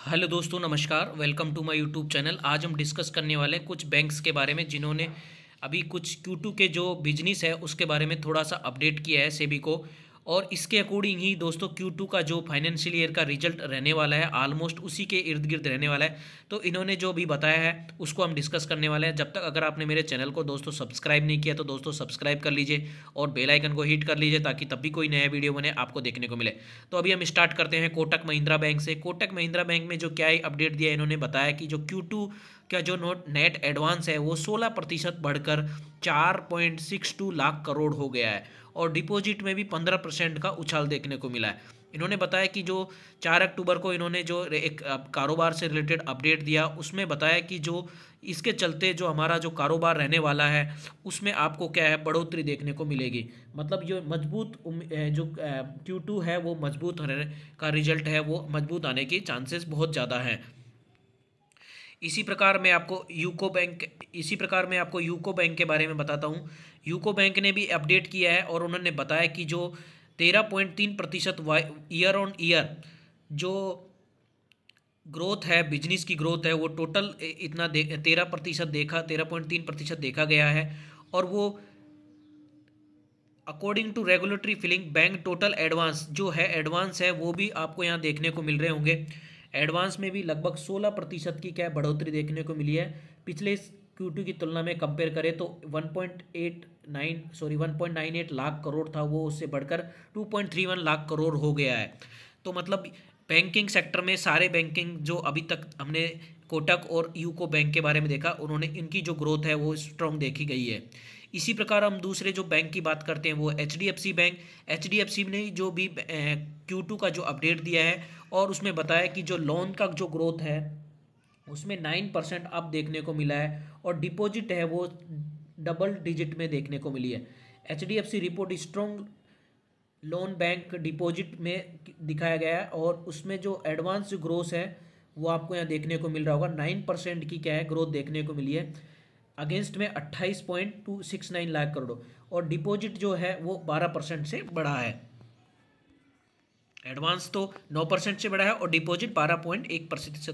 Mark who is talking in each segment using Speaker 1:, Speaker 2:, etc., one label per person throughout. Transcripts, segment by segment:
Speaker 1: Hello दोस्तों, नमस्कार। Welcome to my YouTube channel. आज हम डिस्कस करने वाले हैं कुछ बैंक्स के बारे में जिन्होंने अभी कुछ Q2 के जो बिजनेस है उसके बारे में थोड़ा सा अपडेट किया है सेबी को। और इसके अकॉर्डिंग ही दोस्तों Q2 का जो फाइनेंशियल ईयर का रिजल्ट रहने वाला है ऑलमोस्ट उसी के इर्द गिर्द रहने वाला है। तो इन्होंने जो भी बताया है उसको हम डिस्कस करने वाले हैं। जब तक अगर आपने मेरे चैनल को दोस्तों सब्सक्राइब नहीं किया तो दोस्तों सब्सक्राइब कर लीजिए और बेल आइकन को हिट कर लीजिए ताकि तब भी कोई नया वीडियो बने आपको देखने को मिले। तो अभी हम स्टार्ट करते हैं कोटक महिंद्रा बैंक से। कोटक महिंद्रा बैंक में जो क्या ही अपडेट दिया, इन्होंने बताया कि जो Q2 का जो नेट एडवांस है वो 16% बढ़कर 4.62 लाख करोड़ हो गया है और डिपॉजिट में भी 15% का उछाल देखने को मिला है। इन्होंने बताया कि जो 4 अक्टूबर को इन्होंने जो एक कारोबार से रिलेटेड अपडेट दिया उसमें बताया कि जो इसके चलते जो हमारा जो कारोबार रहने वाला है उसमें आपको क्या है बढ़ोतरी देखने को मिलेगी। मतलब जो मजबूत जो Q2 है वो मजबूत होने का रिजल्ट है वो मजबूत आने के चांसेस बहुत ज़्यादा हैं। इसी प्रकार मैं आपको यूको बैंक के बारे में बताता हूँ। यूको बैंक ने भी अपडेट किया है और उन्होंने बताया कि जो 13.3% ईयर ऑन ईयर जो ग्रोथ है, बिजनेस की ग्रोथ है, वो टोटल इतना 13.3% देखा गया है। और वो according to regulatory filing bank total advance जो है एडवांस है वो भी आपको यहाँ देखने को मिल रहे होंगे। एडवांस में भी लगभग 16% की क्या बढ़ोतरी देखने को मिली है। पिछले Q2 की तुलना में कंपेयर करें तो 1.98 लाख करोड़ था, वो उससे बढ़कर 2.31 लाख करोड़ हो गया है। तो मतलब बैंकिंग सेक्टर में सारे बैंकिंग जो अभी तक हमने कोटक और यूको बैंक के बारे में देखा, उन्होंने इनकी जो ग्रोथ है वो स्ट्रॉन्ग देखी गई है। इसी प्रकार हम दूसरे जो बैंक की बात करते हैं वो HDFC बैंक। HDFC ने जो भी Q2 का जो अपडेट दिया है और उसमें बताया कि जो लोन का जो ग्रोथ है उसमें 9% अप देखने को मिला है और डिपॉजिट है वो डबल डिजिट में देखने को मिली है। HDFC report strong loan bank deposit में दिखाया गया है और उसमें जो एडवांस ग्रोथ है वो आपको यहाँ देखने को मिल रहा होगा। 9% की क्या है ग्रोथ देखने को मिली है अगेंस्ट में 28.269 लाख करोड़ और डिपॉजिट जो है वो 12% से बढ़ा है। एडवांस तो 9% से बढ़ा है और डिपॉजिट 12.1% से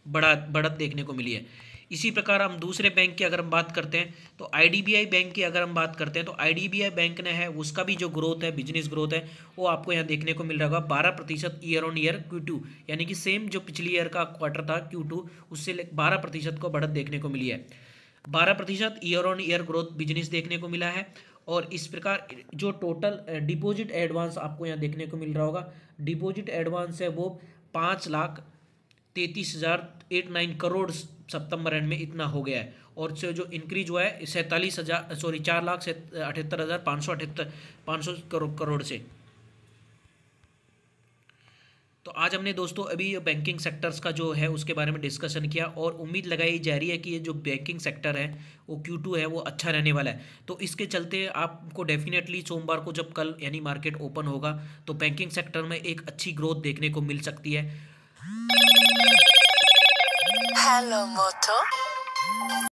Speaker 1: बढ़त देखने को मिली है। इसी प्रकार हम दूसरे बैंक की अगर हम बात करते हैं तो IDBI बैंक की अगर हम बात करते हैं तो IDBI बैंक ने है उसका भी जो ग्रोथ है, बिजनेस ग्रोथ है, वो आपको यहाँ देखने को मिल रहा होगा 12% ईयर ऑन ईयर Q2, यानी कि सेम जो पिछली ईयर का क्वार्टर था Q2 उससे 12% को बढ़त देखने को मिली है। 12% year on year growth business देखने को मिला है। और इस प्रकार जो टोटल डिपॉजिट एडवांस आपको यहाँ देखने को मिल रहा होगा, डिपॉजिट एडवांस है वो 5,33,089 करोड़ सितंबर एंड में इतना हो गया है और जो इंक्रीज हुआ है 4,78,578 करोड़ से। तो आज हमने दोस्तों अभी बैंकिंग सेक्टर्स का जो है उसके बारे में डिस्कशन किया और उम्मीद लगाई जा रही है कि ये जो बैंकिंग सेक्टर है वो Q2 है वो अच्छा रहने वाला है। तो इसके चलते आपको डेफिनेटली सोमवार को जब कल यानी मार्केट ओपन होगा तो बैंकिंग सेक्टर में एक अच्छी ग्रोथ देखने को मिल सकती है।
Speaker 2: हेलो मोटो।